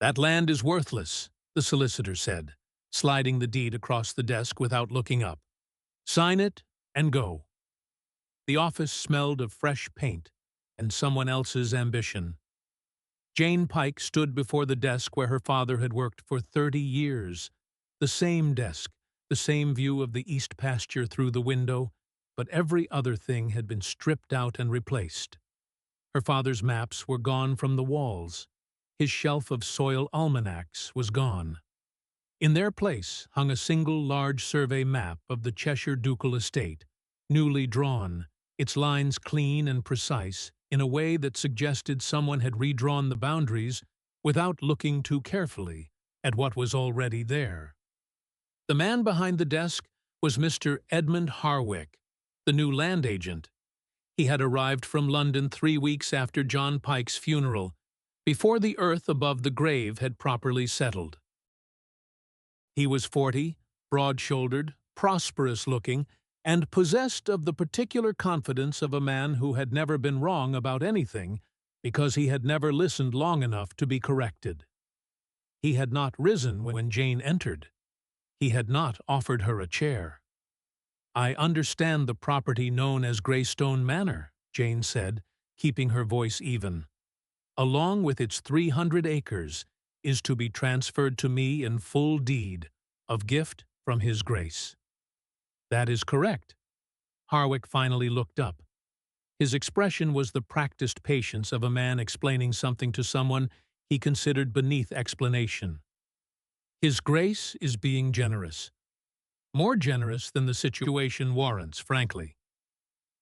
"That land is worthless," the solicitor said, sliding the deed across the desk without looking up. "Sign it and go." The office smelled of fresh paint and someone else's ambition. Jane Pike stood before the desk where her father had worked for 30 years. The same desk, the same view of the east pasture through the window, but every other thing had been stripped out and replaced. Her father's maps were gone from the walls. His shelf of soil almanacs was gone. In their place hung a single large survey map of the Cheshire ducal estate, newly drawn, its lines clean and precise, in a way that suggested someone had redrawn the boundaries without looking too carefully at what was already there. The man behind the desk was Mr. Edmund Harwick, the new land agent. He had arrived from London 3 weeks after John Pike's funeral, before the earth above the grave had properly settled. He was 40, broad-shouldered, prosperous-looking, and possessed of the particular confidence of a man who had never been wrong about anything because he had never listened long enough to be corrected. He had not risen when Jane entered. He had not offered her a chair. "I understand the property known as Greystone Manor," Jane said, keeping her voice even, "along with its 300 acres, is to be transferred to me in full deed, of gift from His Grace." "That is correct." Harwick finally looked up. His expression was the practiced patience of a man explaining something to someone he considered beneath explanation. "His Grace is being generous. More generous than the situation warrants, frankly."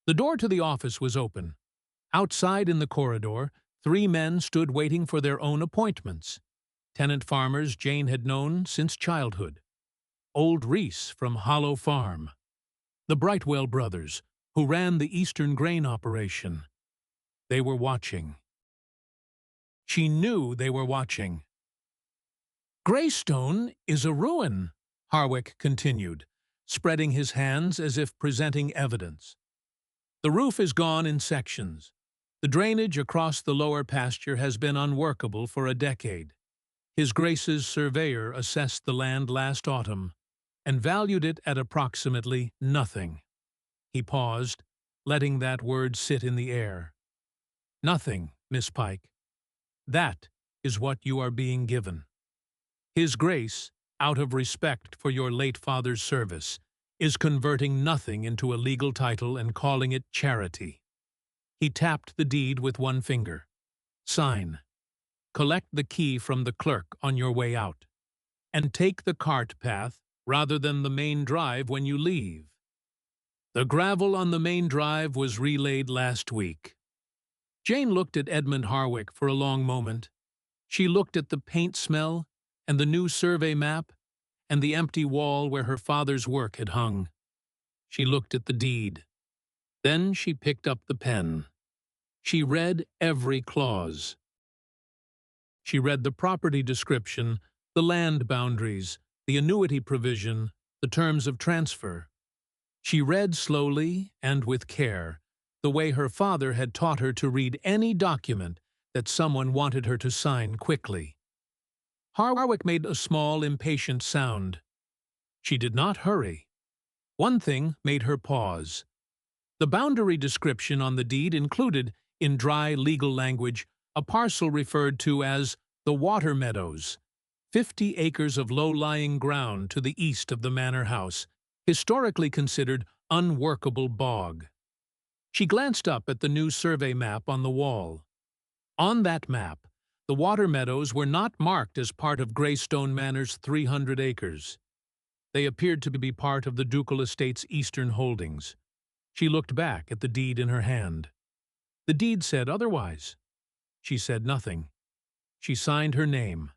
The door to the office was open. Outside in the corridor, 3 men stood waiting for their own appointments. Tenant farmers Jane had known since childhood. Old Reese from Hollow Farm. The Brightwell brothers, who ran the Eastern grain operation. They were watching. She knew they were watching. "Greystone is a ruin," Harwick continued, spreading his hands as if presenting evidence. "The roof is gone in sections. The drainage across the lower pasture has been unworkable for a decade. His Grace's surveyor assessed the land last autumn and valued it at approximately nothing." He paused, letting that word sit in the air. "Nothing, Miss Pike. That is what you are being given. His Grace, out of respect for your late father's service, is converting nothing into a legal title and calling it charity." He tapped the deed with one finger. "Sign. Collect the key from the clerk on your way out. And take the cart path rather than the main drive when you leave. The gravel on the main drive was relaid last week." Jane looked at Edmund Harwick for a long moment. She looked at the paint smell and the new survey map and the empty wall where her father's work had hung. She looked at the deed. Then she picked up the pen. She read every clause. She read the property description, the land boundaries, the annuity provision, the terms of transfer. She read slowly and with care, the way her father had taught her to read any document that someone wanted her to sign quickly. Harwick made a small, impatient sound. She did not hurry. One thing made her pause. The boundary description on the deed included, in dry legal language, a parcel referred to as the Water Meadows, 50 acres of low-lying ground to the east of the manor house, historically considered unworkable bog. She glanced up at the new survey map on the wall. On that map, the Water Meadows were not marked as part of Greystone Manor's 300 acres. They appeared to be part of the ducal estate's eastern holdings. She looked back at the deed in her hand. The deed said otherwise. She said nothing. She signed her name,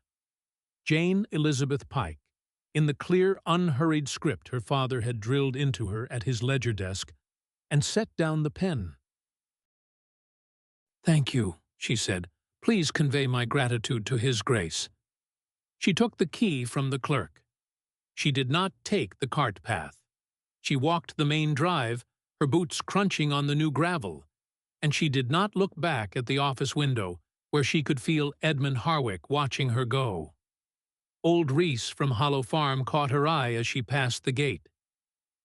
Jane Elizabeth Pike, in the clear, unhurried script her father had drilled into her at his ledger desk, and set down the pen. "Thank you," she said. "Please convey my gratitude to His Grace." She took the key from the clerk. She did not take the cart path. She walked the main drive, her boots crunching on the new gravel, and she did not look back at the office window, where she could feel Edmund Harwick watching her go. Old Reese from Hollow Farm caught her eye as she passed the gate.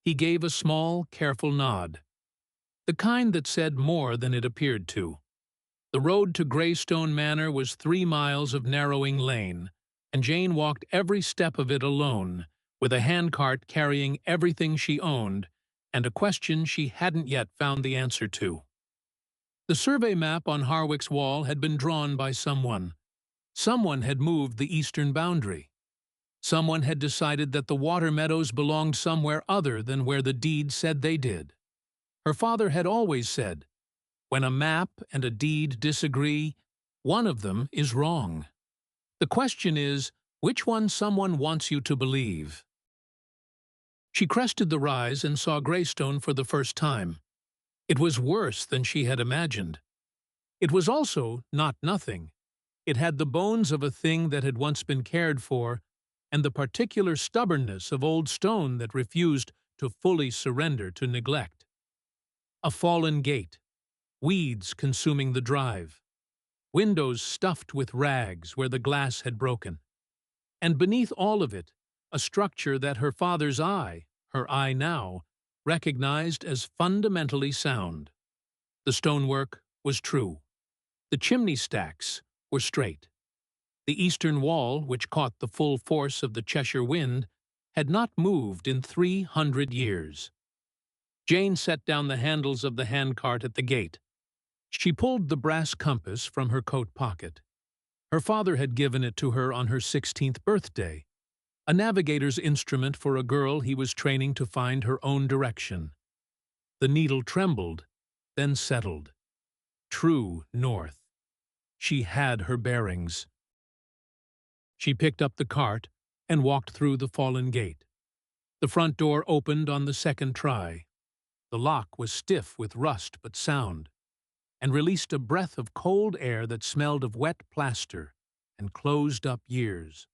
He gave a small, careful nod, the kind that said more than it appeared to. The road to Greystone Manor was 3 miles of narrowing lane, and Jane walked every step of it alone, with a handcart carrying everything she owned, and a question she hadn't yet found the answer to. The survey map on Harwick's wall had been drawn by someone. Someone had moved the eastern boundary. Someone had decided that the Water Meadows belonged somewhere other than where the deed said they did. Her father had always said, "When a map and a deed disagree, one of them is wrong." The question is, which one someone wants you to believe? She crested the rise and saw Greystone for the first time. It was worse than she had imagined. It was also not nothing. It had the bones of a thing that had once been cared for, and the particular stubbornness of old stone that refused to fully surrender to neglect. A fallen gate, weeds consuming the drive, windows stuffed with rags where the glass had broken, and beneath all of it, a structure that her father's eye, her eye now, recognized as fundamentally sound. The stonework was true. The chimney stacks were straight. The eastern wall, which caught the full force of the Cheshire wind, had not moved in 300 years. Jane set down the handles of the handcart at the gate. She pulled the brass compass from her coat pocket. Her father had given it to her on her 16th birthday, a navigator's instrument for a girl he was training to find her own direction. The needle trembled, then settled. True north. She had her bearings. She picked up the cart and walked through the fallen gate. The front door opened on the second try. The lock was stiff with rust but sound, and released a breath of cold air that smelled of wet plaster and closed-up years.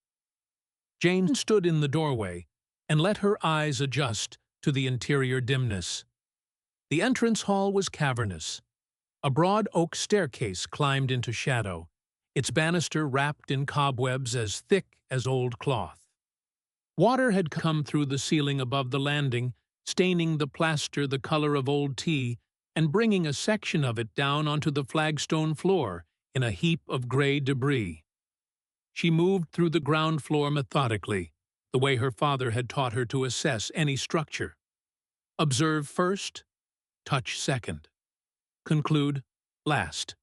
Jane stood in the doorway and let her eyes adjust to the interior dimness. The entrance hall was cavernous. A broad oak staircase climbed into shadow, its banister wrapped in cobwebs as thick as old cloth. Water had come through the ceiling above the landing, staining the plaster the color of old tea and bringing a section of it down onto the flagstone floor in a heap of gray debris. She moved through the ground floor methodically, the way her father had taught her to assess any structure. Observe first, touch second. Conclude last.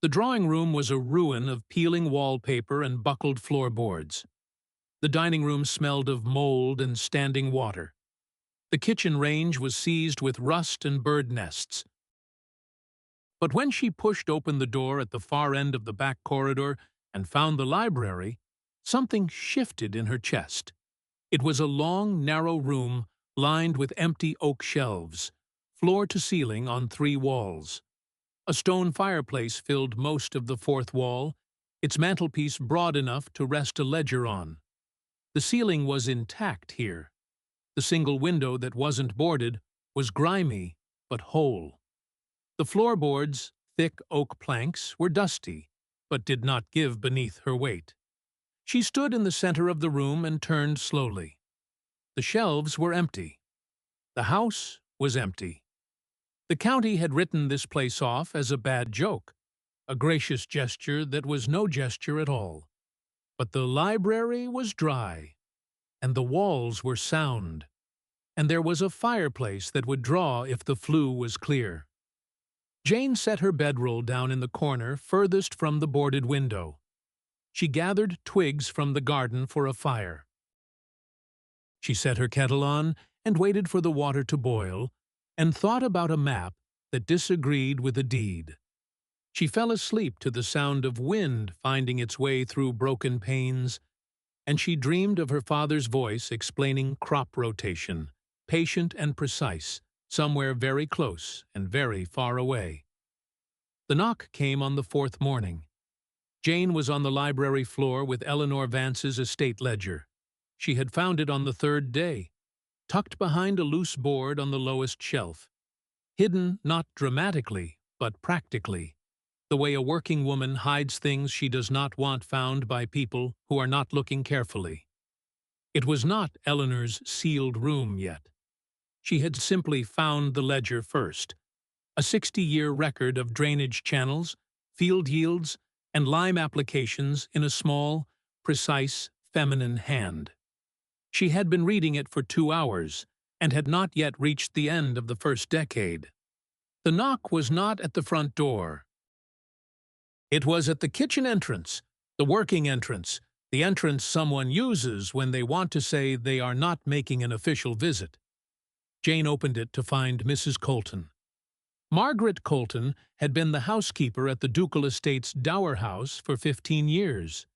The drawing room was a ruin of peeling wallpaper and buckled floorboards. The dining room smelled of mold and standing water. The kitchen range was seized with rust and bird nests. But when she pushed open the door at the far end of the back corridor and found the library, something shifted in her chest. It was a long, narrow room lined with empty oak shelves, floor to ceiling on 3 walls. A stone fireplace filled most of the 4th wall, its mantelpiece broad enough to rest a ledger on. The ceiling was intact here. The single window that wasn't boarded was grimy but whole. The floorboards, thick oak planks, were dusty, but did not give beneath her weight. She stood in the center of the room and turned slowly. The shelves were empty. The house was empty. The county had written this place off as a bad joke, a gracious gesture that was no gesture at all. But the library was dry, and the walls were sound, and there was a fireplace that would draw if the flue was clear. Jane set her bedroll down in the corner furthest from the boarded window. She gathered twigs from the garden for a fire. She set her kettle on and waited for the water to boil, and thought about a map that disagreed with a deed. She fell asleep to the sound of wind finding its way through broken panes, and she dreamed of her father's voice explaining crop rotation, patient and precise, somewhere very close and very far away. The knock came on the 4th morning. Jane was on the library floor with Eleanor Vance's estate ledger. She had found it on the 3rd day, tucked behind a loose board on the lowest shelf, hidden not dramatically, but practically. the way a working woman hides things she does not want found by people who are not looking carefully. It was not Eleanor's sealed room yet. She had simply found the ledger first, a 60-year record of drainage channels, field yields, and lime applications in a small, precise, feminine hand. She had been reading it for 2 hours and had not yet reached the end of the first decade. The knock was not at the front door. It was at the kitchen entrance, the working entrance, the entrance someone uses when they want to say they are not making an official visit. Jane opened it to find Mrs. Colton. Margaret Colton had been the housekeeper at the ducal estate's dower house for 15 years.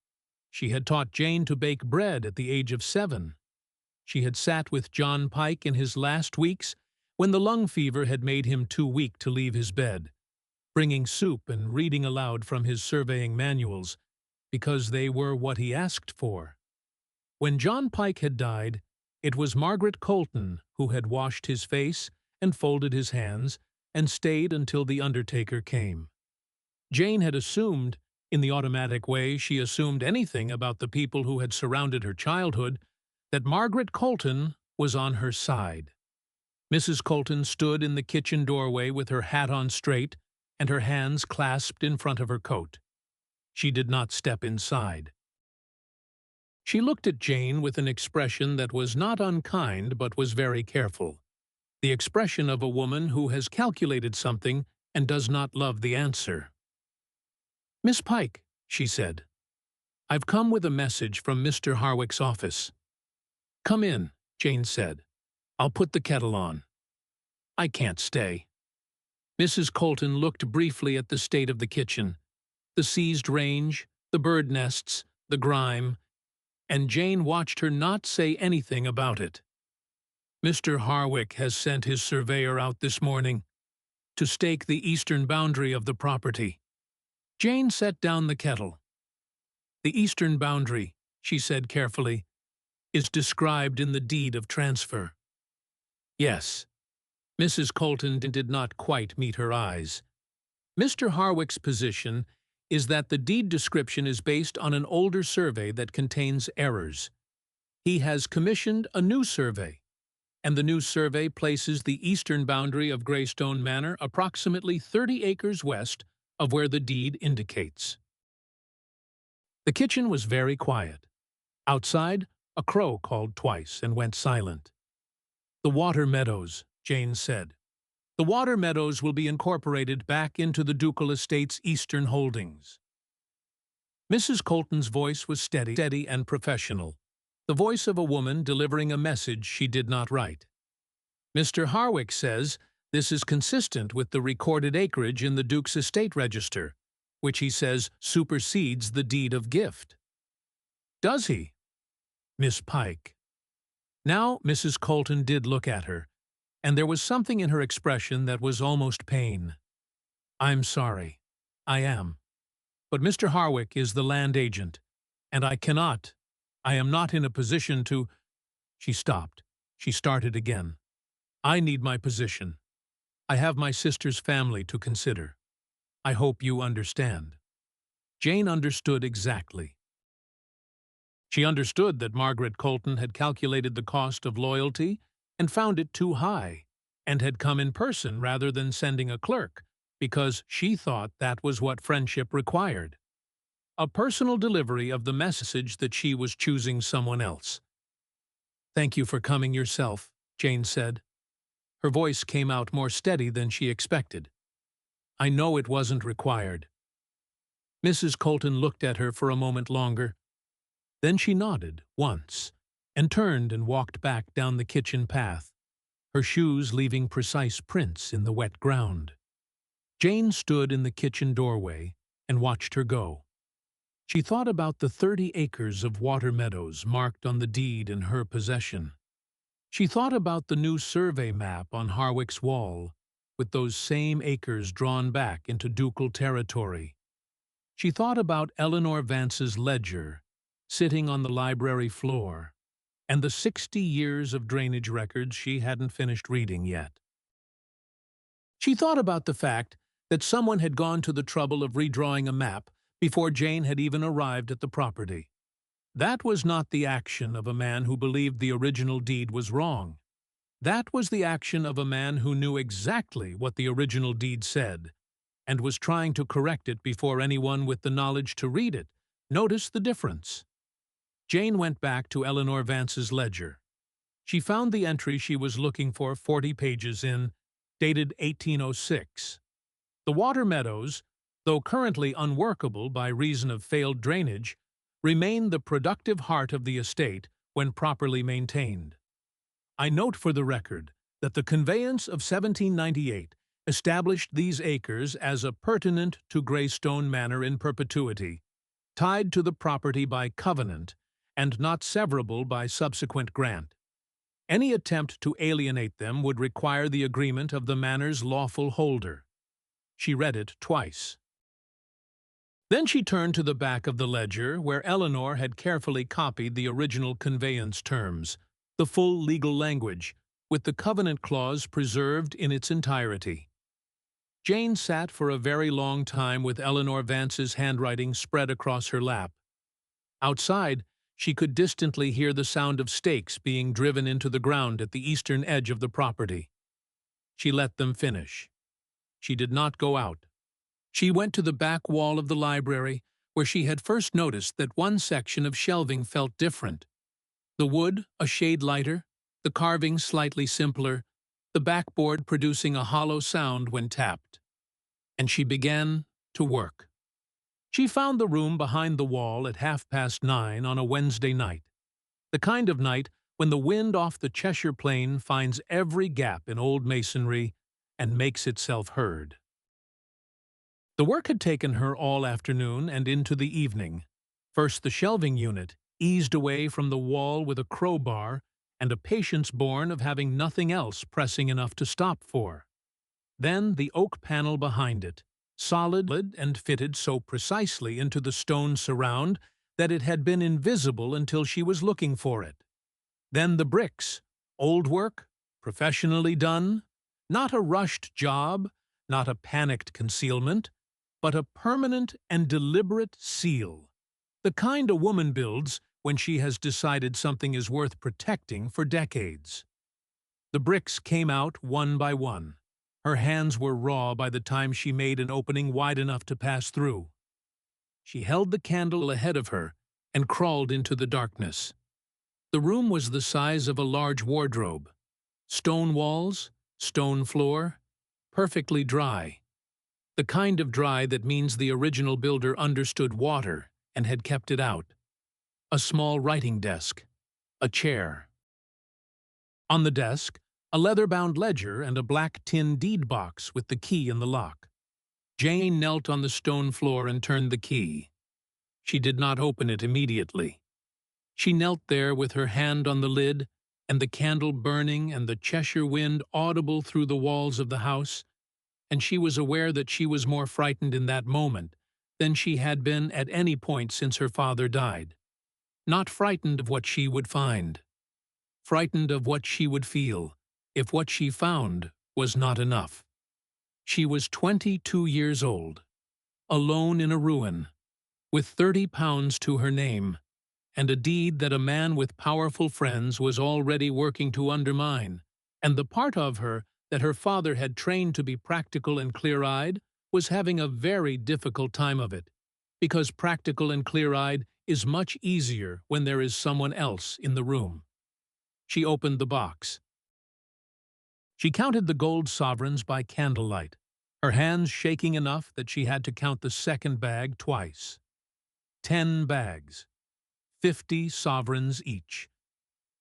She had taught Jane to bake bread at the age of 7. She had sat with John Pike in his last weeks when the lung fever had made him too weak to leave his bed, bringing soup and reading aloud from his surveying manuals, because they were what he asked for. When John Pike had died, it was Margaret Colton who had washed his face and folded his hands and stayed until the undertaker came. Jane had assumed, in the automatic way she assumed anything about the people who had surrounded her childhood, that Margaret Colton was on her side. Mrs. Colton stood in the kitchen doorway with her hat on straight and her hands clasped in front of her coat. She did not step inside. She looked at Jane with an expression that was not unkind but was very careful, the expression of a woman who has calculated something and does not love the answer. "Miss Pike," she said, "I've come with a message from Mr. Harwick's office." "Come in," Jane said. "I'll put the kettle on." "I can't stay." Mrs. Colton looked briefly at the state of the kitchen, the seized range, the bird nests, the grime, and Jane watched her not say anything about it. "Mr. Harwick has sent his surveyor out this morning to stake the eastern boundary of the property." Jane set down the kettle. "The eastern boundary," she said carefully, "is described in the deed of transfer." "Yes." Mrs. Colton did not quite meet her eyes. "Mr. Harwick's position is that the deed description is based on an older survey that contains errors. He has commissioned a new survey, and the new survey places the eastern boundary of Greystone Manor approximately 30 acres west of where the deed indicates." The kitchen was very quiet. Outside, a crow called twice and went silent. "The Water Meadows," Jane said. "The Water Meadows will be incorporated back into the ducal estate's eastern holdings." Mrs. Colton's voice was steady and professional, the voice of a woman delivering a message she did not write. "Mr. Harwick says this is consistent with the recorded acreage in the Duke's estate register, which he says supersedes the deed of gift." "Does he?" "Miss Pike." Now Mrs. Colton did look at her, and there was something in her expression that was almost pain. "I'm sorry. I am. But Mr. Harwick is the land agent, and I am not in a position to—" She stopped. She started again. "I need my position. I have my sister's family to consider. I hope you understand." Jane understood exactly. She understood that Margaret Colton had calculated the cost of loyalty and found it too high, and had come in person rather than sending a clerk, because she thought that was what friendship required. A personal delivery of the message that she was choosing someone else. "Thank you for coming yourself," Jane said. Her voice came out more steady than she expected. "I know it wasn't required." Mrs. Colton looked at her for a moment longer. Then she nodded once and turned and walked back down the kitchen path, her shoes leaving precise prints in the wet ground. Jane stood in the kitchen doorway and watched her go. She thought about the 30 acres of Water Meadows marked on the deed in her possession. She thought about the new survey map on Harwick's wall, with those same acres drawn back into ducal territory. She thought about Eleanor Vance's ledger, sitting on the library floor, and the 60 years of drainage records she hadn't finished reading yet. She thought about the fact that someone had gone to the trouble of redrawing a map before Jane had even arrived at the property. That was not the action of a man who believed the original deed was wrong. That was the action of a man who knew exactly what the original deed said, and was trying to correct it before anyone with the knowledge to read it noticed the difference. Jane went back to Eleanor Vance's ledger. She found the entry she was looking for 40 pages in, dated 1806. The Water Meadows, though currently unworkable by reason of failed drainage, remain the productive heart of the estate when properly maintained. I note for the record that the conveyance of 1798 established these acres as appurtenant to Greystone Manor in perpetuity, tied to the property by covenant, and not severable by subsequent grant. Any attempt to alienate them would require the agreement of the manor's lawful holder. She read it twice. Then she turned to the back of the ledger, where Eleanor had carefully copied the original conveyance terms, the full legal language, with the covenant clause preserved in its entirety. Jane sat for a very long time with Eleanor Vance's handwriting spread across her lap. Outside, she could distantly hear the sound of stakes being driven into the ground at the eastern edge of the property. She let them finish. She did not go out. She went to the back wall of the library, where she had first noticed that one section of shelving felt different. The wood a shade lighter, the carving slightly simpler, the backboard producing a hollow sound when tapped. And she began to work. She found the room behind the wall at 9:30 on a Wednesday night, the kind of night when the wind off the Cheshire Plain finds every gap in old masonry and makes itself heard. The work had taken her all afternoon and into the evening. First the shelving unit, eased away from the wall with a crowbar and a patience born of having nothing else pressing enough to stop for. Then the oak panel behind it, solid and fitted so precisely into the stone surround that it had been invisible until she was looking for it. Then the bricks, old work, professionally done, not a rushed job, not a panicked concealment, but a permanent and deliberate seal, the kind a woman builds when she has decided something is worth protecting for decades. The bricks came out one by one. Her hands were raw by the time she made an opening wide enough to pass through. She held the candle ahead of her and crawled into the darkness. The room was the size of a large wardrobe. Stone walls, stone floor, perfectly dry. The kind of dry that means the original builder understood water and had kept it out. A small writing desk, a chair. On the desk, a leather-bound ledger and a black tin deed box with the key in the lock. Jane knelt on the stone floor and turned the key. She did not open it immediately. She knelt there with her hand on the lid, and the candle burning and the Cheshire wind audible through the walls of the house, and she was aware that she was more frightened in that moment than she had been at any point since her father died. Not frightened of what she would find. Frightened of what she would feel if what she found was not enough. She was 22 years old, alone in a ruin, with 30 pounds to her name, and a deed that a man with powerful friends was already working to undermine, and the part of her that her father had trained to be practical and clear-eyed was having a very difficult time of it, because practical and clear-eyed is much easier when there is someone else in the room. She opened the box. She counted the gold sovereigns by candlelight, her hands shaking enough that she had to count the second bag twice. 10 bags, 50 sovereigns each,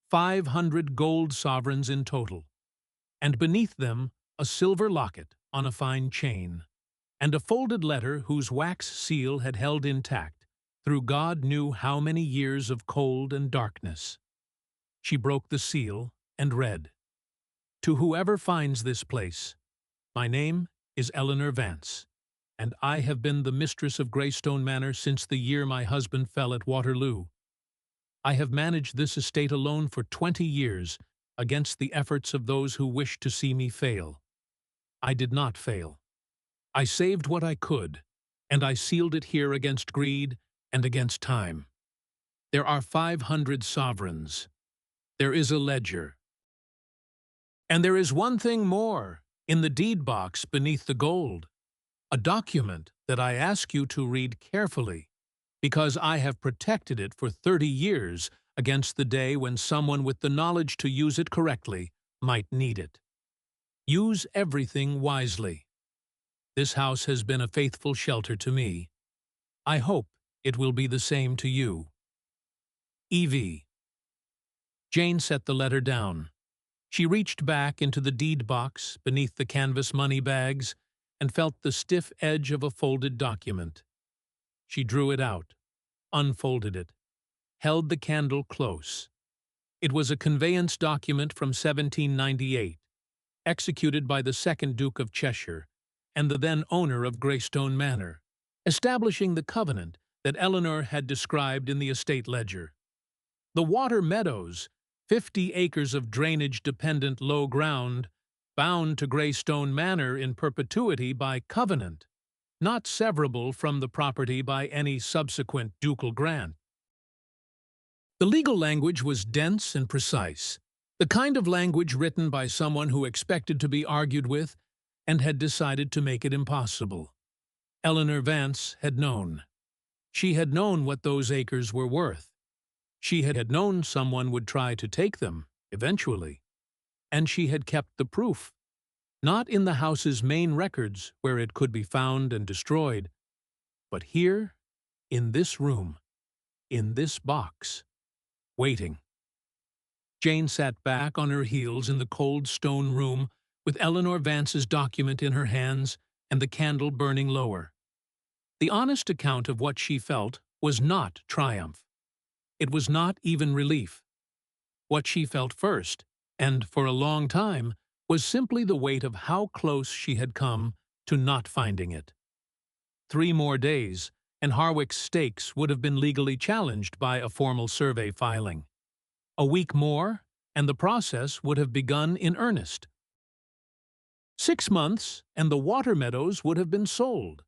500 gold sovereigns in total, and beneath them a silver locket on a fine chain, and a folded letter whose wax seal had held intact through God knew how many years of cold and darkness. She broke the seal and read, "To whoever finds this place, my name is Eleanor Vance, and I have been the mistress of Greystone Manor since the year my husband fell at Waterloo. I have managed this estate alone for 20 years, against the efforts of those who wished to see me fail. I did not fail. I saved what I could, and I sealed it here against greed and against time. There are 500 sovereigns. There is a ledger. And there is one thing more, in the deed box beneath the gold, a document that I ask you to read carefully, because I have protected it for 30 years against the day when someone with the knowledge to use it correctly might need it. Use everything wisely. This house has been a faithful shelter to me. I hope it will be the same to you. E.V. Jane set the letter down. She reached back into the deed box beneath the canvas money bags and felt the stiff edge of a folded document. She drew it out, unfolded it, held the candle close. It was a conveyance document from 1798, executed by the second Duke of Cheshire and the then owner of Greystone Manor, establishing the covenant that Eleanor had described in the estate ledger. The Water Meadows, 50 acres of drainage-dependent low ground, bound to Greystone Manor in perpetuity by covenant, not severable from the property by any subsequent ducal grant. The legal language was dense and precise, the kind of language written by someone who expected to be argued with and had decided to make it impossible. Eleanor Vance had known. She had known what those acres were worth. She had known someone would try to take them, eventually. And she had kept the proof, not in the house's main records where it could be found and destroyed, but here, in this room, in this box, waiting. Jane sat back on her heels in the cold stone room with Eleanor Vance's document in her hands and the candle burning lower. The honest account of what she felt was not triumph. It was not even relief. What she felt first, and for a long time, was simply the weight of how close she had come to not finding it. 3 more days, and Harwick's stakes would have been legally challenged by a formal survey filing. A week more, and the process would have begun in earnest. 6 months, and the Water Meadows would have been sold.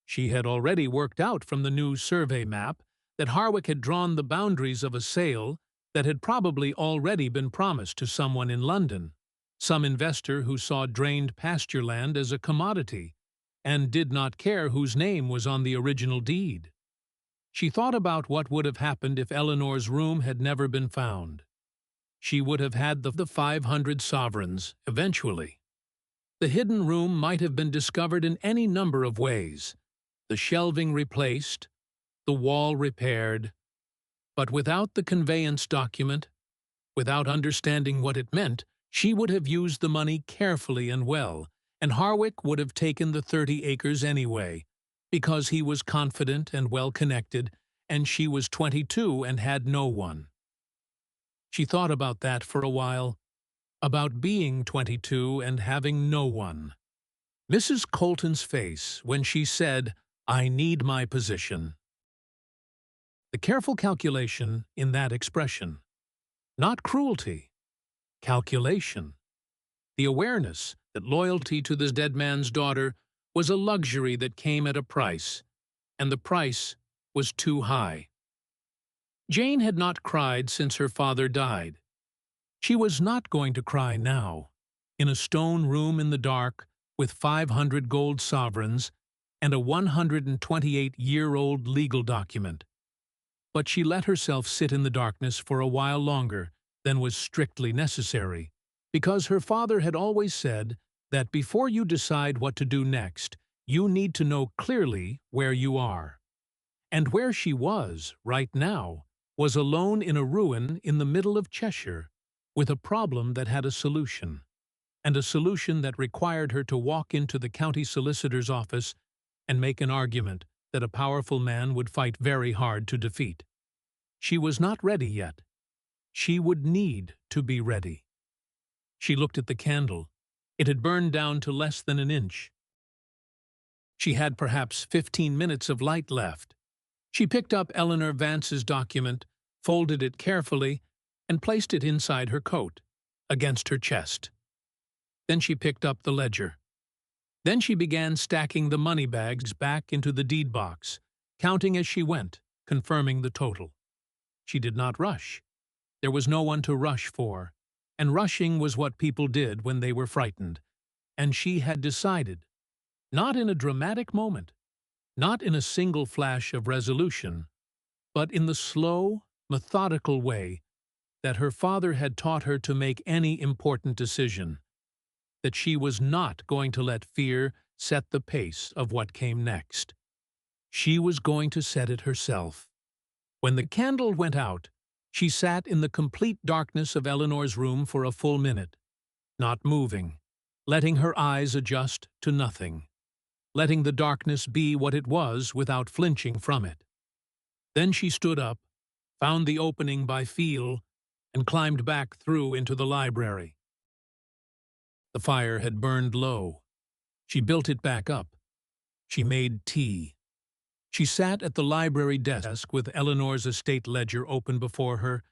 She had already worked out from the new survey map that Harwick had drawn the boundaries of a sale that had probably already been promised to someone in London, some investor who saw drained pasture land as a commodity and did not care whose name was on the original deed. She thought about what would have happened if Eleanor's room had never been found. She would have had the 500 sovereigns, eventually. The hidden room might have been discovered in any number of ways, the shelving replaced, the wall repaired, but without the conveyance document, without understanding what it meant, she would have used the money carefully and well, and Harwick would have taken the 30 acres anyway, because he was confident and well-connected, and she was 22 and had no one. She thought about that for a while, about being 22 and having no one. Mrs. Colton's face when she said, "I need my position." The careful calculation in that expression. Not cruelty. Calculation. The awareness that loyalty to the dead man's daughter was a luxury that came at a price, and the price was too high. Jane had not cried since her father died. She was not going to cry now, in a stone room in the dark with 500 gold sovereigns and a 128-year-old legal document. But she let herself sit in the darkness for a while longer than was strictly necessary, because her father had always said that before you decide what to do next, you need to know clearly where you are. And where she was, right now, was alone in a ruin in the middle of Cheshire, with a problem that had a solution, and a solution that required her to walk into the county solicitor's office and make an argument that a powerful man would fight very hard to defeat. She was not ready yet. She would need to be ready. She looked at the candle. It had burned down to less than an inch. She had perhaps 15 minutes of light left. She picked up Eleanor Vance's document, folded it carefully, and placed it inside her coat, against her chest. Then she picked up the ledger. Then she began stacking the money bags back into the deed box, counting as she went, confirming the total. She did not rush. There was no one to rush for, and rushing was what people did when they were frightened. And she had decided, not in a dramatic moment, not in a single flash of resolution, but in the slow, methodical way that her father had taught her to make any important decision, that she was not going to let fear set the pace of what came next. She was going to set it herself. When the candle went out, she sat in the complete darkness of Eleanor's room for a full minute, not moving, letting her eyes adjust to nothing, letting the darkness be what it was without flinching from it. Then she stood up, found the opening by feel, and climbed back through into the library. The fire had burned low. She built it back up. She made tea. She sat at the library desk with Eleanor's estate ledger open before her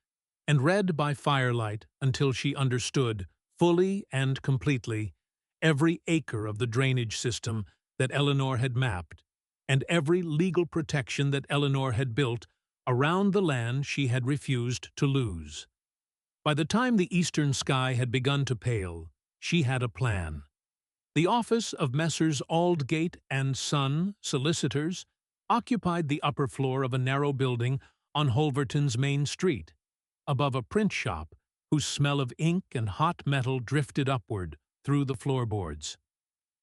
and read by firelight until she understood, fully and completely, every acre of the drainage system that Eleanor had mapped and every legal protection that Eleanor had built around the land she had refused to lose. By the time the eastern sky had begun to pale, she had a plan. The office of Messrs. Aldgate and Son, solicitors, occupied the upper floor of a narrow building on Holverton's main street, above a print shop whose smell of ink and hot metal drifted upward through the floorboards.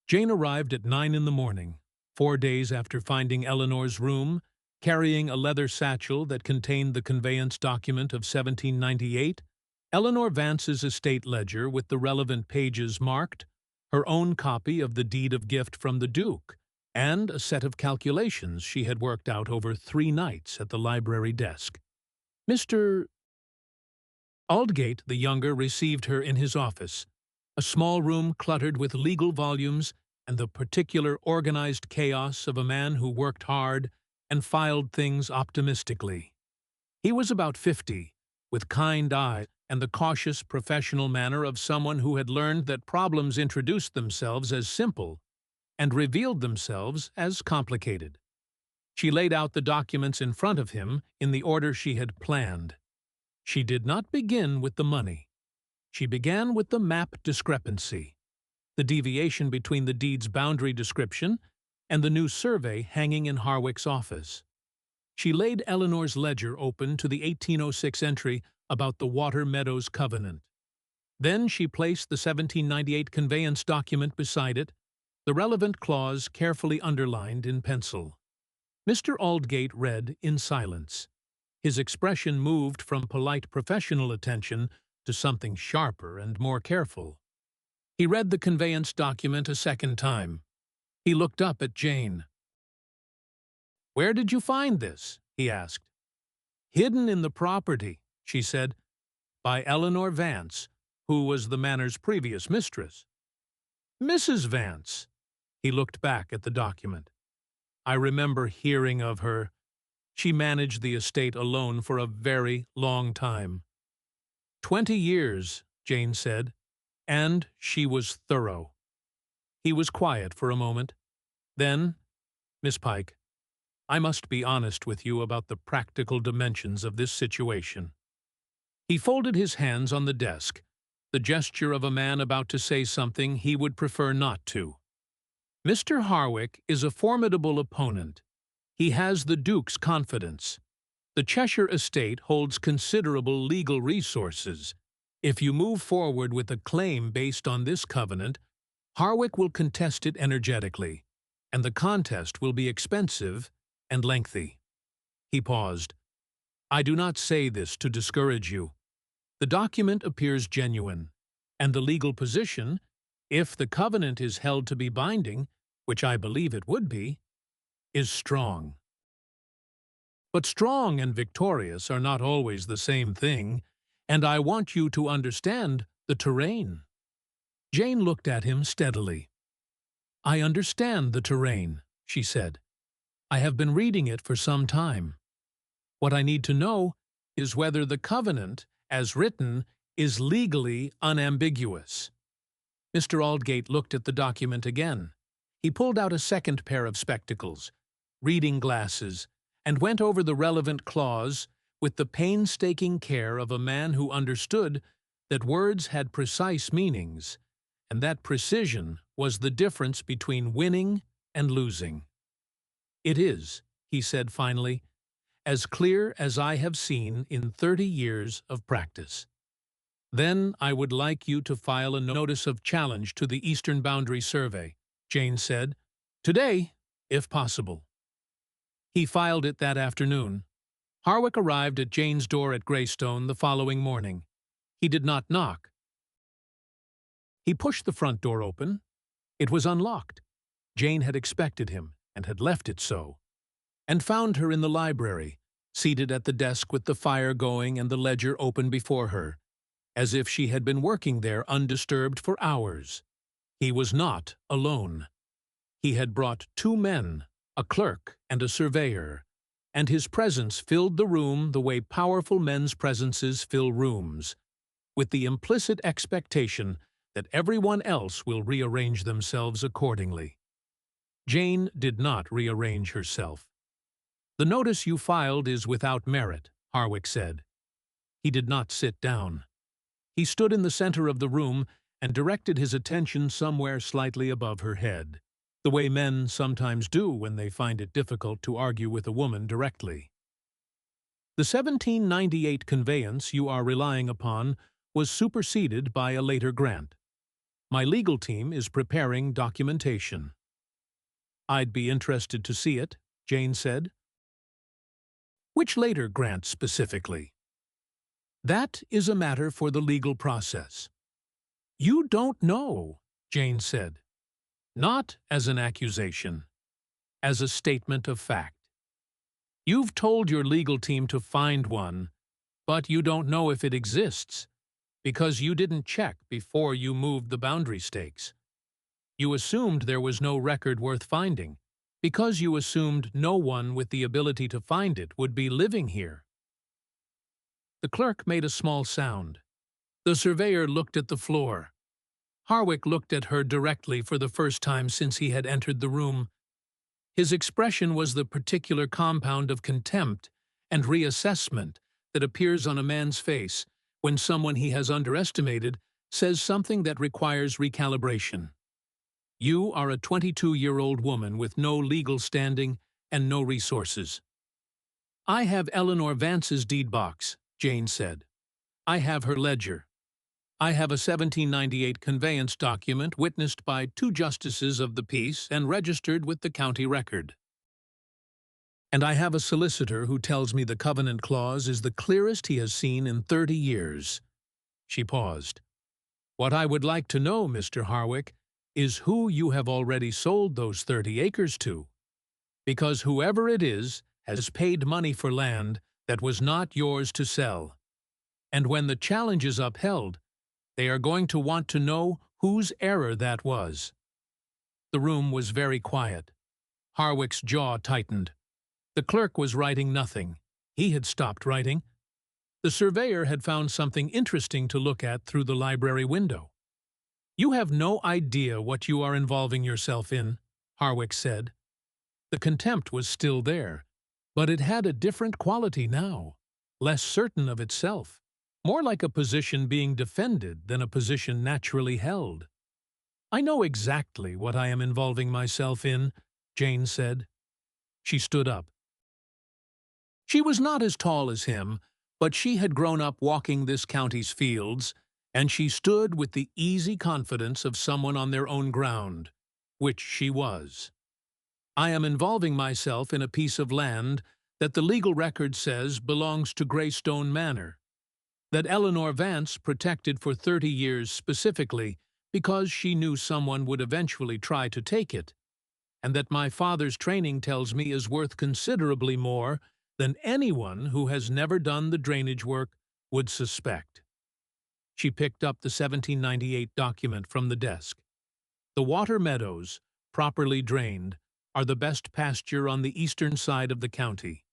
Jane arrived at 9 in the morning, 4 days after finding Eleanor's room, carrying a leather satchel that contained the conveyance document of 1798, Eleanor Vance's estate ledger with the relevant pages marked, her own copy of the deed of gift from the Duke, and a set of calculations she had worked out over 3 nights at the library desk. Mr. Aldgate the younger received her in his office, a small room cluttered with legal volumes and the particular organized chaos of a man who worked hard and filed things optimistically. He was about 50, with kind eyes and the cautious professional manner of someone who had learned that problems introduced themselves as simple and revealed themselves as complicated. She laid out the documents in front of him in the order she had planned. She did not begin with the money. She began with the map discrepancy, the deviation between the deed's boundary description and the new survey hanging in Harwick's office. She laid Eleanor's ledger open to the 1806 entry about the Water Meadows covenant. Then she placed the 1798 conveyance document beside it, the relevant clause carefully underlined in pencil. Mr. Aldgate read in silence. His expression moved from polite professional attention to something sharper and more careful. He read the conveyance document a second time. He looked up at Jane. "Where did you find this?" he asked. "Hidden in the property," she said, "by Eleanor Vance, who was the manor's previous mistress." "Mrs. Vance." He looked back at the document. "I remember hearing of her. She managed the estate alone for a very long time." 20 years, Jane said, and she was thorough. He was quiet for a moment. Then, "Miss Pike, I must be honest with you about the practical dimensions of this situation." He folded his hands on the desk, the gesture of a man about to say something he would prefer not to. "Mr. Harwick is a formidable opponent. He has the Duke's confidence. The Cheshire estate holds considerable legal resources. If you move forward with a claim based on this covenant, Harwick will contest it energetically, and the contest will be expensive and lengthy." He paused. "I do not say this to discourage you. The document appears genuine, and the legal position, if the covenant is held to be binding, which I believe it would be, is strong. But strong and victorious are not always the same thing, and I want you to understand the terrain." Jane looked at him steadily. "I understand the terrain," she said. "I have been reading it for some time. What I need to know is whether the covenant, as written, is legally unambiguous." Mr. Aldgate looked at the document again, He pulled out a second pair of spectacles, reading glasses, and went over the relevant clause with the painstaking care of a man who understood that words had precise meanings, and that precision was the difference between winning and losing. "It is," he said finally, "as clear as I have seen in 30 years of practice." "Then I would like you to file a notice of challenge to the Eastern Boundary Survey," Jane said. "Today, if possible." He filed it that afternoon. Harwick arrived at Jane's door at Greystone the following morning. He did not knock. He pushed the front door open. It was unlocked. Jane had expected him, and had left it so, and found her in the library, seated at the desk with the fire going and the ledger open before her, as if she had been working there undisturbed for hours. He was not alone. He had brought 2 men, a clerk and a surveyor, and his presence filled the room the way powerful men's presences fill rooms, with the implicit expectation that everyone else will rearrange themselves accordingly. Jane did not rearrange herself. "The notice you filed is without merit," Harwick said. He did not sit down. He stood in the center of the room and directed his attention somewhere slightly above her head, the way men sometimes do when they find it difficult to argue with a woman directly. "The 1798 conveyance you are relying upon was superseded by a later grant. My legal team is preparing documentation." "I'd be interested to see it," Jane said. "Which later grant specifically?" "That is a matter for the legal process." "You don't know," Jane said. "Not as an accusation, as a statement of fact. You've told your legal team to find one, but you don't know if it exists, because you didn't check before you moved the boundary stakes. You assumed there was no record worth finding, because you assumed no one with the ability to find it would be living here." The clerk made a small sound. The surveyor looked at the floor. Harwick looked at her directly for the first time since he had entered the room. His expression was the particular compound of contempt and reassessment that appears on a man's face when someone he has underestimated says something that requires recalibration. "You are a 22-year-old woman with no legal standing and no resources." "I have Eleanor Vance's deed box," Jane said. "I have her ledger. I have a 1798 conveyance document witnessed by 2 justices of the peace and registered with the county record. And I have a solicitor who tells me the covenant clause is the clearest he has seen in 30 years. She paused. "What I would like to know, Mr. Harwick, is who you have already sold those 30 acres to. Because whoever it is has paid money for land that was not yours to sell. And when the challenge is upheld, they are going to want to know whose error that was." The room was very quiet. Harwick's jaw tightened. The clerk was writing nothing. He had stopped writing. The surveyor had found something interesting to look at through the library window. "You have no idea what you are involving yourself in," Harwick said. The contempt was still there, but it had a different quality now, less certain of itself, more like a position being defended than a position naturally held. "I know exactly what I am involving myself in," Jane said. She stood up. She was not as tall as him, but she had grown up walking this county's fields, and she stood with the easy confidence of someone on their own ground, which she was. "I am involving myself in a piece of land that the legal record says belongs to Greystone Manor, that Eleanor Vance protected for 30 years specifically because she knew someone would eventually try to take it, and that my father's training tells me is worth considerably more than anyone who has never done the drainage work would suspect." She picked up the 1798 document from the desk. "The Water Meadows, properly drained, are the best pasture on the eastern side of the county.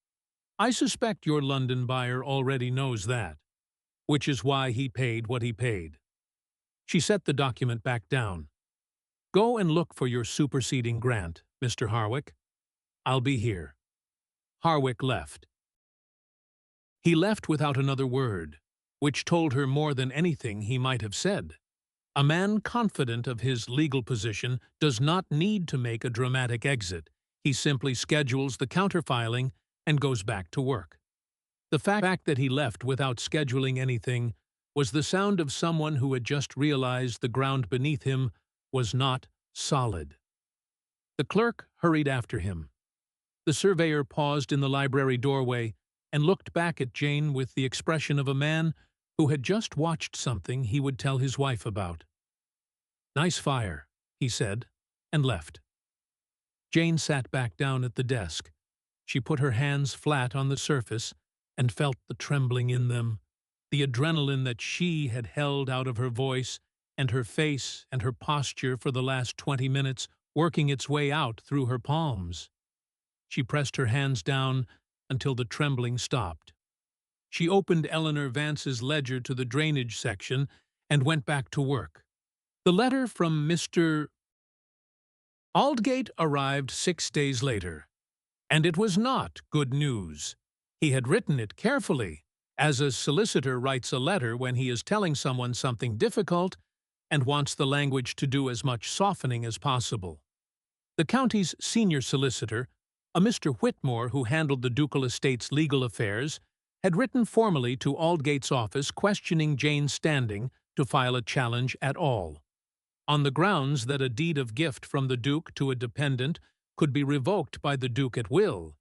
I suspect your London buyer already knows that, which is why he paid what he paid." She set the document back down. Go and look for your superseding grant, Mr. Harwick. I'll be here." Harwick left. He left without another word, which told her more than anything he might have said. A man confident of his legal position does not need to make a dramatic exit. He simply schedules the counterfiling and goes back to work. The fact that he left without scheduling anything was the sound of someone who had just realized the ground beneath him was not solid. The clerk hurried after him. The surveyor paused in the library doorway and looked back at Jane with the expression of a man who had just watched something he would tell his wife about. "Nice fire," he said, and left. Jane sat back down at the desk. She put her hands flat on the surface and felt the trembling in them, the adrenaline that she had held out of her voice and her face and her posture for the last 20 minutes working its way out through her palms. She pressed her hands down until the trembling stopped. She opened Eleanor Vance's ledger to the drainage section and went back to work. The letter from Mr. Aldgate arrived 6 days later, and it was not good news. He had written it carefully, as a solicitor writes a letter when he is telling someone something difficult and wants the language to do as much softening as possible. The county's senior solicitor, a Mr. Whitmore who handled the ducal estate's legal affairs, had written formally to Aldgate's office questioning Jane's standing to file a challenge at all, on the grounds that a deed of gift from the Duke to a dependent could be revoked by the Duke at will,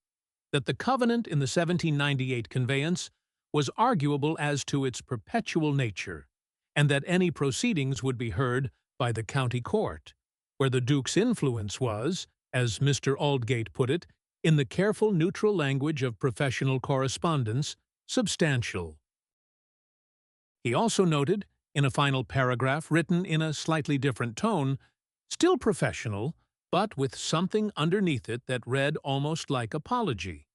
that the covenant in the 1798 conveyance was arguable as to its perpetual nature, and that any proceedings would be heard by the county court, where the Duke's influence was, as Mr. Aldgate put it, in the careful neutral language of professional correspondence, substantial. He also noted, in a final paragraph written in a slightly different tone, still professional, but with something underneath it that read almost like apology,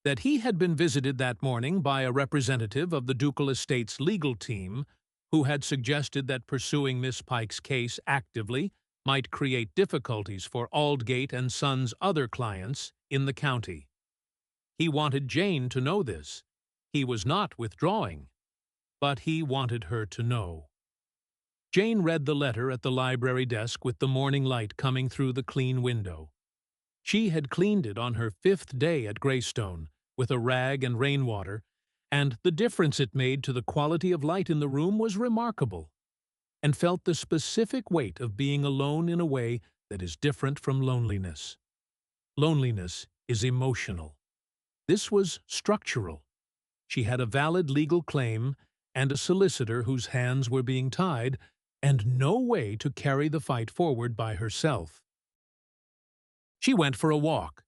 that he had been visited that morning by a representative of the ducal estate's legal team who had suggested that pursuing Miss Pike's case actively might create difficulties for Aldgate and Sons' other clients in the county. He wanted Jane to know this. He was not withdrawing, but he wanted her to know. Jane read the letter at the library desk with the morning light coming through the clean window. She had cleaned it on her 5th day at Greystone, with a rag and rainwater, and the difference it made to the quality of light in the room was remarkable, and felt the specific weight of being alone in a way that is different from loneliness. Loneliness is emotional. This was structural. She had a valid legal claim and a solicitor whose hands were being tied, and no way to carry the fight forward by herself. She went for a walk.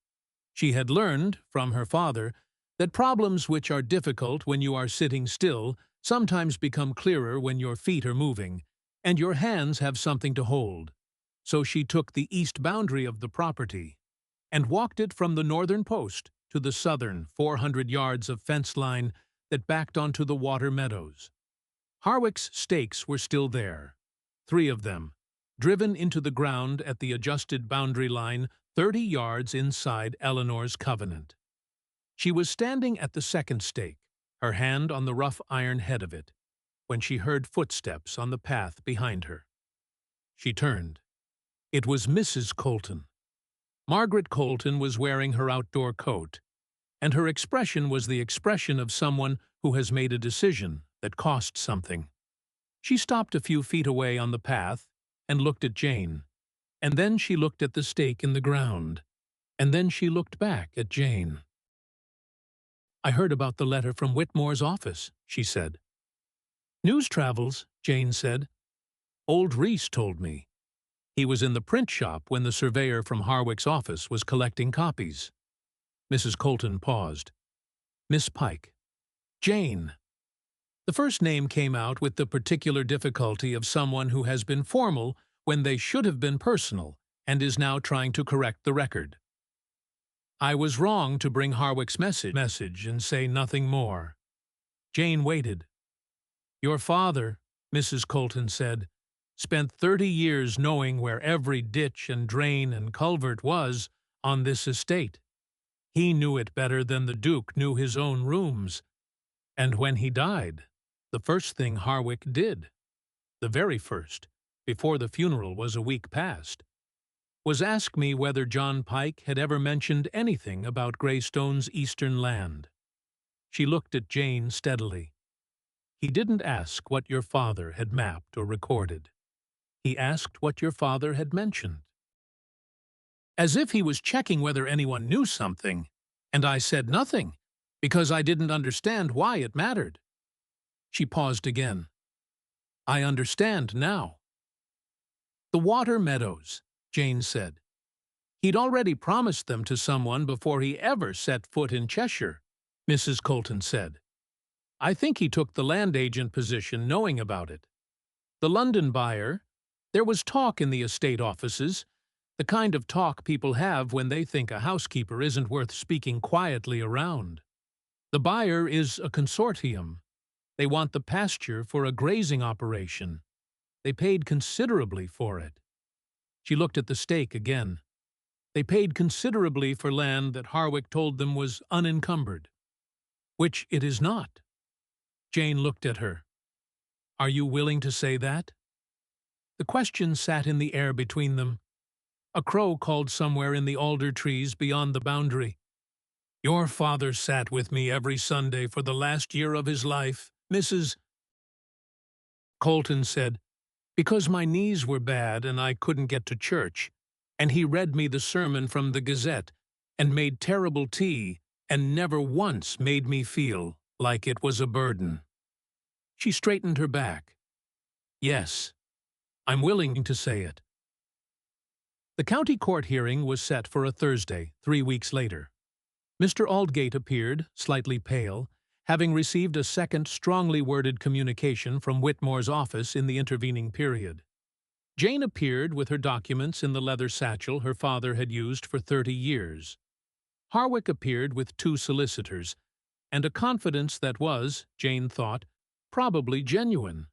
She had learned, from her father, that problems which are difficult when you are sitting still sometimes become clearer when your feet are moving, and your hands have something to hold. So she took the east boundary of the property, and walked it from the northern post to the southern 400 yards of fence line that backed onto the Water Meadows. Harwick's stakes were still there, 3 of them, driven into the ground at the adjusted boundary line 30 yards inside Eleanor's covenant. She was standing at the second stake, her hand on the rough iron head of it, when she heard footsteps on the path behind her. She turned. It was Mrs. Colton. Margaret Colton was wearing her outdoor coat, and her expression was the expression of someone who has made a decision that cost something. She stopped a few feet away on the path and looked at Jane, and then she looked at the stake in the ground, and then she looked back at Jane. "I heard about the letter from Whitmore's office," she said. "News travels," Jane said. "Old Reese told me. He was in the print shop when the surveyor from Harwick's office was collecting copies." Mrs. Colton paused. "Miss Pike. Jane." The first name came out with the particular difficulty of someone who has been formal when they should have been personal and is now trying to correct the record. "I was wrong to bring Harwick's message and say nothing more." Jane waited. "Your father," Mrs. Colton said, spent 30 years knowing where every ditch and drain and culvert was on this estate. He knew it better than the Duke knew his own rooms. And when he died, the first thing Harwick did, the very first, before the funeral was a week past, was ask me whether John Pike had ever mentioned anything about Greystone's eastern land. She looked at Jane steadily. He didn't ask what your father had mapped or recorded. He asked what your father had mentioned. As if he was checking whether anyone knew something, and I said nothing, because I didn't understand why it mattered. She paused again. I understand now. The Water Meadows, Jane said. He'd already promised them to someone before he ever set foot in Cheshire, Mrs. Colton said. I think he took the land agent position knowing about it. The London buyer, there was talk in the estate offices, the kind of talk people have when they think a housekeeper isn't worth speaking quietly around. The buyer is a consortium. They want the pasture for a grazing operation. They paid considerably for it. She looked at the stake again. They paid considerably for land that Harwick told them was unencumbered. Which it is not. Jane looked at her. Are you willing to say that? The question sat in the air between them. A crow called somewhere in the alder trees beyond the boundary. Your father sat with me every Sunday for the last year of his life, Mrs. Colton said, because my knees were bad and I couldn't get to church, and he read me the sermon from the Gazette, and made terrible tea, and never once made me feel like it was a burden. She straightened her back. Yes, I'm willing to say it. The county court hearing was set for a Thursday, 3 weeks later. Mr. Aldgate appeared, slightly pale, having received a second strongly worded communication from Whitmore's office in the intervening period. Jane appeared with her documents in the leather satchel her father had used for 30 years. Harwick appeared with 2 solicitors, and a confidence that was, Jane thought, probably genuine.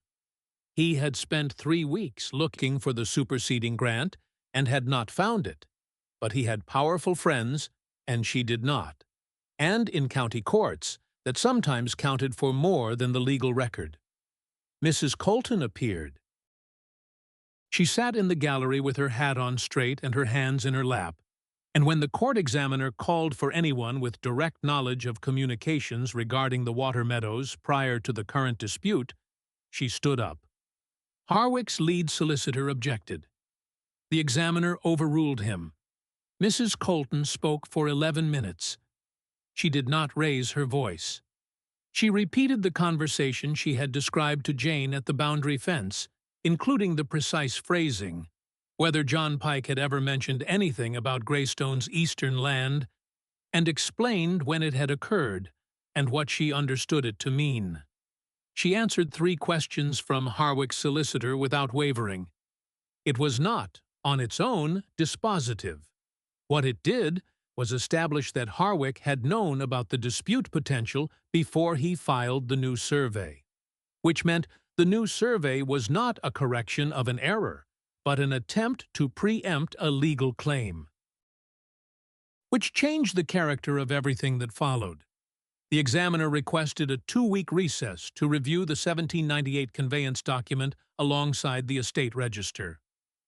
He had spent 3 weeks looking for the superseding grant and had not found it, but he had powerful friends, and she did not, and in county courts that sometimes counted for more than the legal record. Mrs. Colton appeared. She sat in the gallery with her hat on straight and her hands in her lap, and when the court examiner called for anyone with direct knowledge of communications regarding the Water Meadows prior to the current dispute, she stood up. Harwick's lead solicitor objected. The examiner overruled him. Mrs. Colton spoke for 11 minutes. She did not raise her voice. She repeated the conversation she had described to Jane at the boundary fence, including the precise phrasing, whether John Pike had ever mentioned anything about Greystone's eastern land, and explained when it had occurred and what she understood it to mean. She answered 3 questions from Harwick's solicitor without wavering. It was not, on its own, dispositive. What it did was establish that Harwick had known about the dispute potential before he filed the new survey, which meant the new survey was not a correction of an error, but an attempt to preempt a legal claim, which changed the character of everything that followed. The examiner requested a 2-week recess to review the 1798 conveyance document alongside the estate register.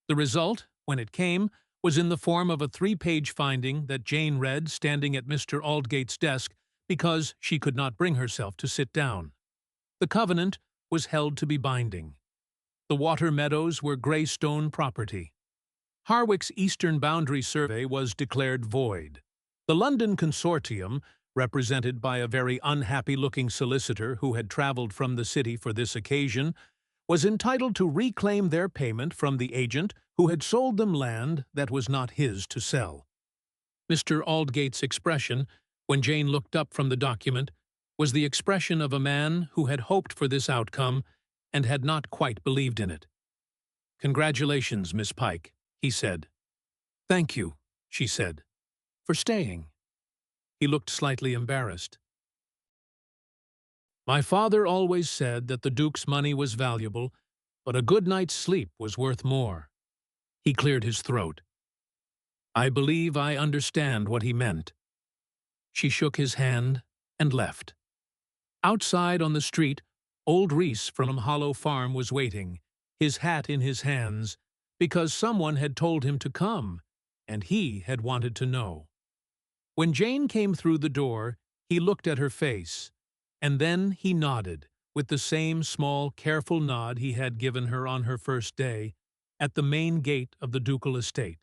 The result, when it came, was in the form of a 3-page finding that Jane read standing at Mr. Aldgate's desk because she could not bring herself to sit down. The covenant was held to be binding. The Water Meadows were Greystone property. Harwick's eastern boundary survey was declared void. The London consortium, represented by a very unhappy-looking solicitor who had traveled from the city for this occasion, was entitled to reclaim their payment from the agent who had sold them land that was not his to sell. Mr. Aldgate's expression, when Jane looked up from the document, was the expression of a man who had hoped for this outcome and had not quite believed in it. "Congratulations, Miss Pike," he said. "Thank you," she said, "for staying." He looked slightly embarrassed. "My father always said that the Duke's money was valuable, but a good night's sleep was worth more. He cleared his throat. I believe I understand what he meant. She shook his hand and left. Outside on the street, old Reese from Hollow Farm was waiting, his hat in his hands, because someone had told him to come, and he had wanted to know. When Jane came through the door, he looked at her face, and then he nodded, with the same small, careful nod he had given her on her first day, at the main gate of the ducal estate.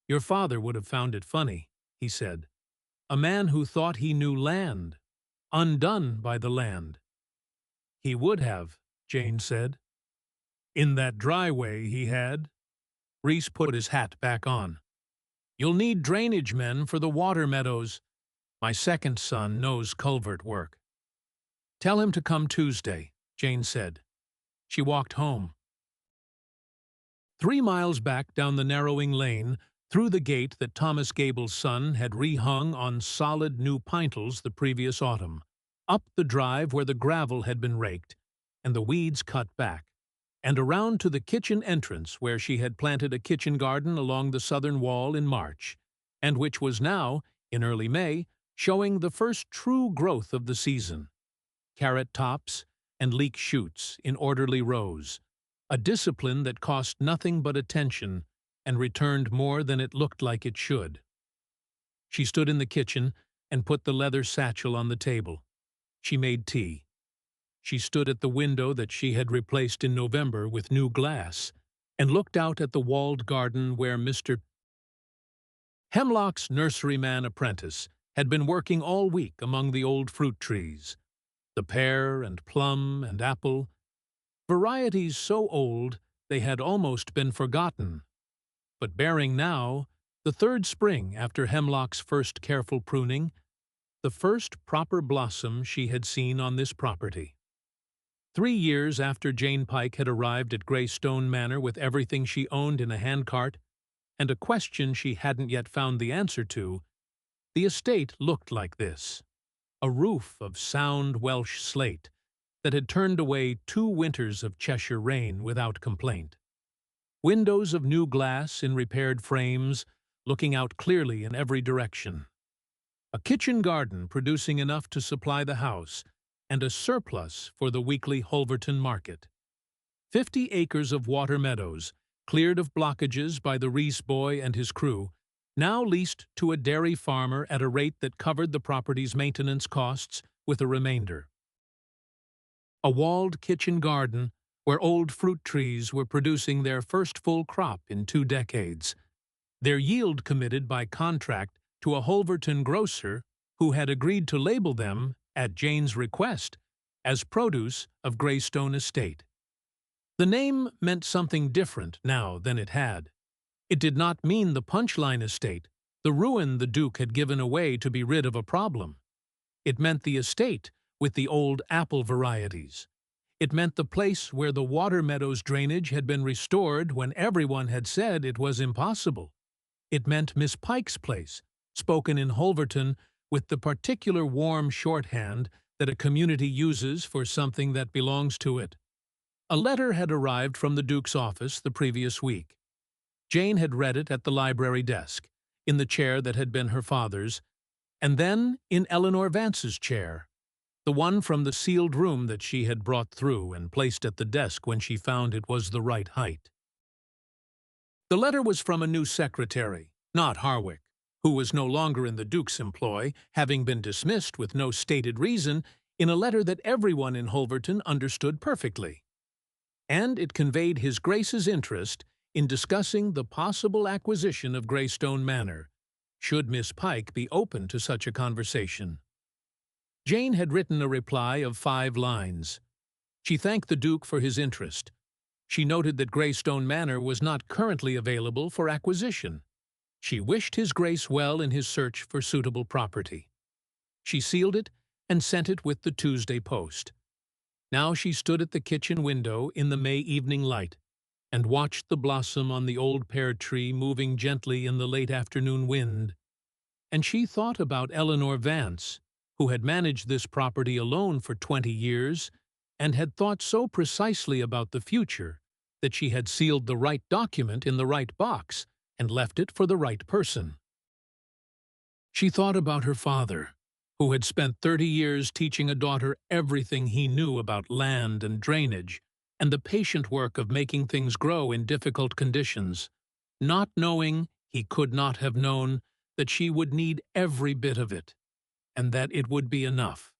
Your father would have found it funny, he said. A man who thought he knew land, undone by the land. He would have, Jane said. In that dry way he had. Reese put his hat back on. You'll need drainage men for the Water Meadows. My second son knows culvert work. Tell him to come Tuesday, Jane said. She walked home. 3 miles back down the narrowing lane, through the gate that Thomas Gable's son had rehung on solid new pintles the previous autumn, up the drive where the gravel had been raked and the weeds cut back, and around to the kitchen entrance where she had planted a kitchen garden along the southern wall in March, and which was now, in early May, showing the first true growth of the season. Carrot tops and leek shoots in orderly rows, a discipline that cost nothing but attention and returned more than it looked like it should. She stood in the kitchen and put the leather satchel on the table. She made tea. She stood at the window that she had replaced in November with new glass and looked out at the walled garden where Mr. Hemlock's nurseryman apprentice had been working all week among the old fruit trees, the pear and plum and apple, varieties so old they had almost been forgotten, but bearing now, the third spring after Hemlock's first careful pruning, the first proper blossom she had seen on this property. 3 years after Jane Pike had arrived at Greystone Manor with everything she owned in a handcart, and a question she hadn't yet found the answer to, the estate looked like this. A roof of sound Welsh slate that had turned away 2 winters of Cheshire rain without complaint. Windows of new glass in repaired frames, looking out clearly in every direction. A kitchen garden producing enough to supply the house, and a surplus for the weekly Holverton market. 50 acres of Water Meadows, cleared of blockages by the Reese boy and his crew, now leased to a dairy farmer at a rate that covered the property's maintenance costs with a remainder. A walled kitchen garden where old fruit trees were producing their first full crop in 2 decades, their yield committed by contract to a Holverton grocer who had agreed to label them, at Jane's request, as produce of Greystone Estate. The name meant something different now than it had. It did not mean the Punchline Estate, the ruin the Duke had given away to be rid of a problem. It meant the estate with the old apple varieties. It meant the place where the Water Meadows drainage had been restored when everyone had said it was impossible. It meant Miss Pike's place, spoken in Holverton with the particular warm shorthand that a community uses for something that belongs to it. A letter had arrived from the Duke's office the previous week. Jane had read it at the library desk, in the chair that had been her father's, and then in Eleanor Vance's chair, the one from the sealed room that she had brought through and placed at the desk when she found it was the right height. The letter was from a new secretary, not Harwick, who was no longer in the Duke's employ, having been dismissed with no stated reason, in a letter that everyone in Holverton understood perfectly. And it conveyed His Grace's interest in discussing the possible acquisition of Greystone Manor, should Miss Pike be open to such a conversation. Jane had written a reply of 5 lines. She thanked the Duke for his interest. She noted that Greystone Manor was not currently available for acquisition. She wished His Grace well in his search for suitable property. She sealed it and sent it with the Tuesday post. Now she stood at the kitchen window in the May evening light and watched the blossom on the old pear tree moving gently in the late afternoon wind. And she thought about Eleanor Vance, who had managed this property alone for 20 years and had thought so precisely about the future that she had sealed the right document in the right box and left it for the right person. She thought about her father, who had spent 30 years teaching a daughter everything he knew about land and drainage, and the patient work of making things grow in difficult conditions, not knowing, he could not have known, that she would need every bit of it, and that it would be enough.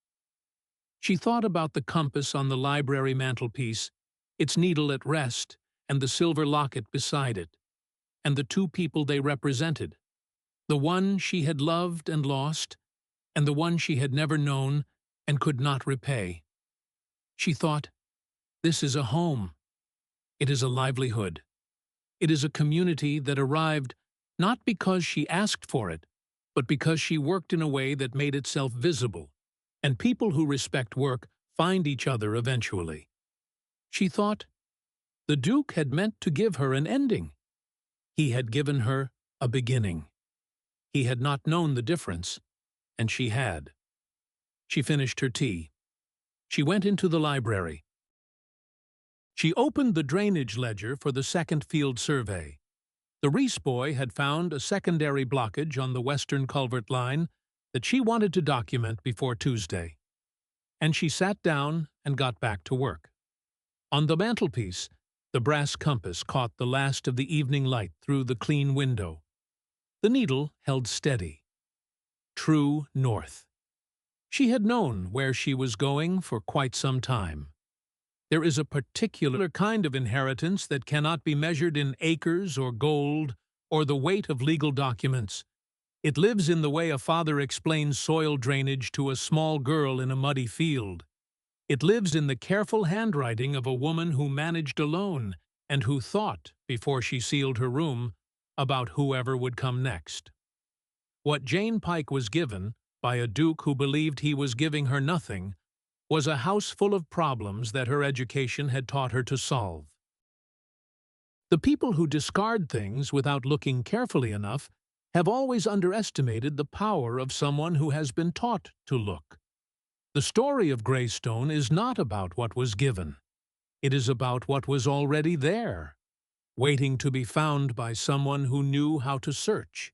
She thought about the compass on the library mantelpiece, its needle at rest, and the silver locket beside it, and the two people they represented, the one she had loved and lost, and the one she had never known and could not repay. She thought, this is a home. It is a livelihood. It is a community that arrived not because she asked for it, but because she worked in a way that made itself visible, and people who respect work find each other eventually. She thought, the Duke had meant to give her an ending. He had given her a beginning. He had not known the difference, and she had. She finished her tea. She went into the library. She opened the drainage ledger for the second field survey. The Reese boy had found a secondary blockage on the western culvert line that she wanted to document before Tuesday. And she sat down and got back to work. On the mantelpiece, the brass compass caught the last of the evening light through the clean window. The needle held steady. True north. She had known where she was going for quite some time. There is a particular kind of inheritance that cannot be measured in acres or gold or the weight of legal documents. It lives in the way a father explains soil drainage to a small girl in a muddy field. It lives in the careful handwriting of a woman who managed alone and who thought, before she sealed her room, about whoever would come next. What Jane Pike was given, by a duke who believed he was giving her nothing, was a house full of problems that her education had taught her to solve. The people who discard things without looking carefully enough have always underestimated the power of someone who has been taught to look. The story of Greystone is not about what was given. It is about what was already there, waiting to be found by someone who knew how to search.